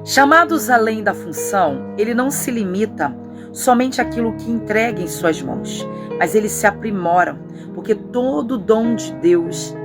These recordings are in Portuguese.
Chamados além da função, ele não se limita somente àquilo que entrega em suas mãos, mas ele se aprimora, porque todo dom de Deus,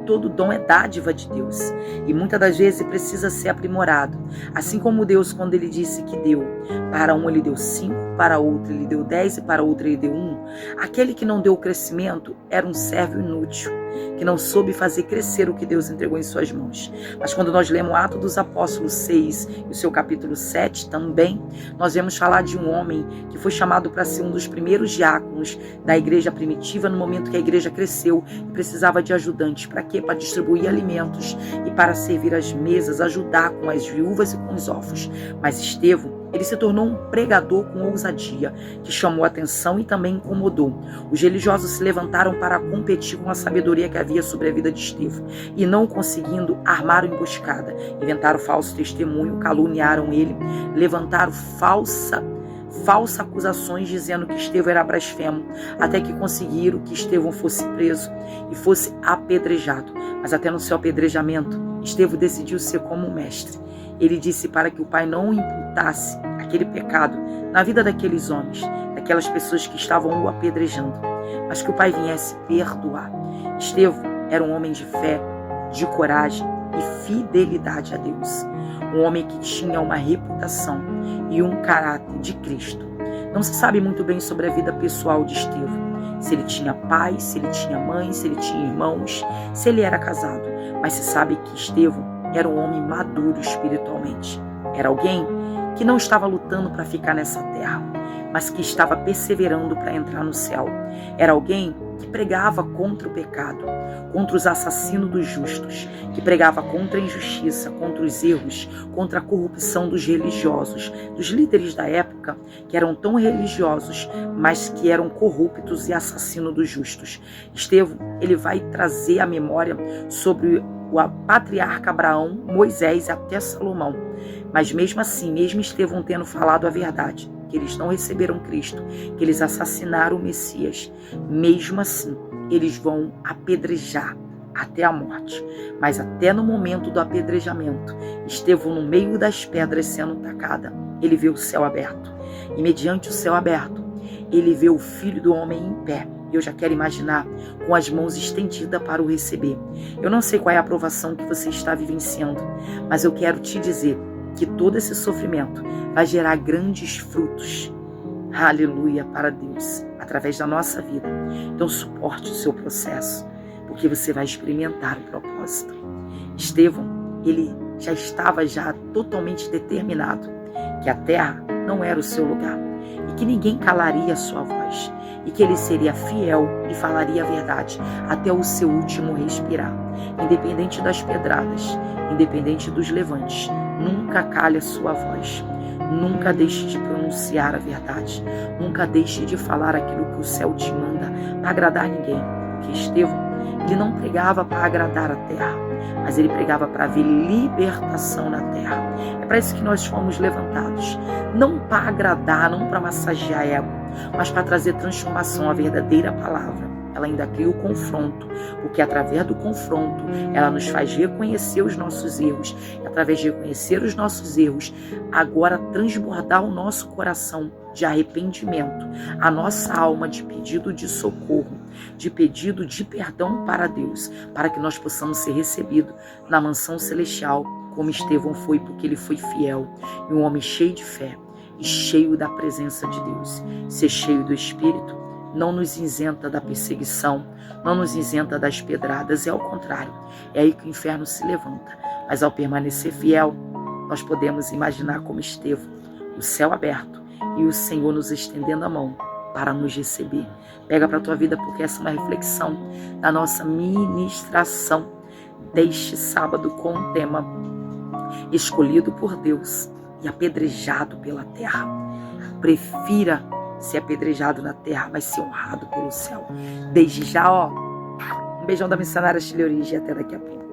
todo dom é dádiva de Deus, e muitas das vezes precisa ser aprimorado. Assim como Deus, quando ele disse que deu, para um ele deu 5, para outro ele deu 10 e para outro ele deu 1, aquele que não deu o crescimento era um servo inútil, que não soube fazer crescer o que Deus entregou em suas mãos. Mas quando nós lemos Atos dos Apóstolos 6 e o seu capítulo 7 também, nós vemos falar de um homem que foi chamado para ser um dos primeiros diáconos da igreja primitiva no momento que a igreja cresceu e precisava de ajudantes. Para quê? Para distribuir alimentos e para servir as mesas, ajudar com as viúvas e com os órfãos. Mas Estevão, ele se tornou um pregador com ousadia, que chamou a atenção e também incomodou. Os religiosos se levantaram para competir com a sabedoria que havia sobre a vida de Estevão, e não conseguindo, armaram emboscada, inventaram falso testemunho, caluniaram ele, levantaram falsas acusações dizendo que Estevão era blasfemo, até que conseguiram que Estevão fosse preso e fosse apedrejado. Mas até no seu apedrejamento, Estevão decidiu ser como um mestre. Ele disse para que o Pai não imputasse aquele pecado na vida daqueles homens, daquelas pessoas que estavam o apedrejando, mas que o Pai viesse perdoar. Estevão era um homem de fé, de coragem e fidelidade a Deus. Um homem que tinha uma reputação e um caráter de Cristo. Não se sabe muito bem sobre a vida pessoal de Estevão, se ele tinha pai, se ele tinha mãe, se ele tinha irmãos, se ele era casado, mas se sabe que Estevão era um homem maduro espiritualmente. Era alguém que não estava lutando para ficar nessa terra, mas que estava perseverando para entrar no céu. Era alguém que pregava contra o pecado, contra os assassinos dos justos, que pregava contra a injustiça, contra os erros, contra a corrupção dos religiosos, dos líderes da época, que eram tão religiosos, mas que eram corruptos e assassinos dos justos. Estevão, ele vai trazer a memória sobre o patriarca Abraão, Moisés e até Salomão. Mas mesmo assim, mesmo Estevão tendo falado a verdade, que eles não receberam Cristo, que eles assassinaram o Messias, mesmo assim, eles vão apedrejar até a morte. Mas até no momento do apedrejamento, Estevão, no meio das pedras sendo tacada, ele vê o céu aberto. E mediante o céu aberto, ele vê o Filho do Homem em pé. Eu já quero imaginar com as mãos estendidas para o receber. Eu não sei qual é a provação que você está vivenciando, mas eu quero te dizer que todo esse sofrimento vai gerar grandes frutos. Aleluia, para Deus, através da nossa vida. Então suporte o seu processo, porque você vai experimentar o propósito. Estevão, ele já estava totalmente determinado que a terra não era o seu lugar e que ninguém calaria a sua voz, e que ele seria fiel e falaria a verdade até o seu último respirar. Independente das pedradas, independente dos levantes, nunca cale a sua voz. Nunca deixe de pronunciar a verdade. Nunca deixe de falar aquilo que o céu te manda para agradar ninguém. Porque Estevão, ele não pregava para agradar a terra, mas ele pregava para haver libertação na terra. É para isso que nós fomos levantados. Não para agradar, não para massagear ego, mas para trazer transformação à verdadeira palavra. Ela ainda cria o confronto, porque através do confronto, ela nos faz reconhecer os nossos erros. E através de reconhecer os nossos erros, agora transbordar o nosso coração de arrependimento, a nossa alma de pedido de socorro, de pedido de perdão para Deus, para que nós possamos ser recebidos na mansão celestial, como Estevão foi, porque ele foi fiel e um homem cheio de fé e cheio da presença de Deus. Ser cheio do Espírito não nos isenta da perseguição, não nos isenta das pedradas, é ao contrário, é aí que o inferno se levanta. Mas ao permanecer fiel, nós podemos imaginar como Estevão, o céu aberto e o Senhor nos estendendo a mão para nos receber. Pega para a tua vida, porque essa é uma reflexão da nossa ministração deste sábado com o tema escolhido por Deus e apedrejado pela terra. Prefira ser apedrejado na terra, mas ser honrado pelo céu. Desde já, um beijão da missionária Chile Origem e até daqui a pouco.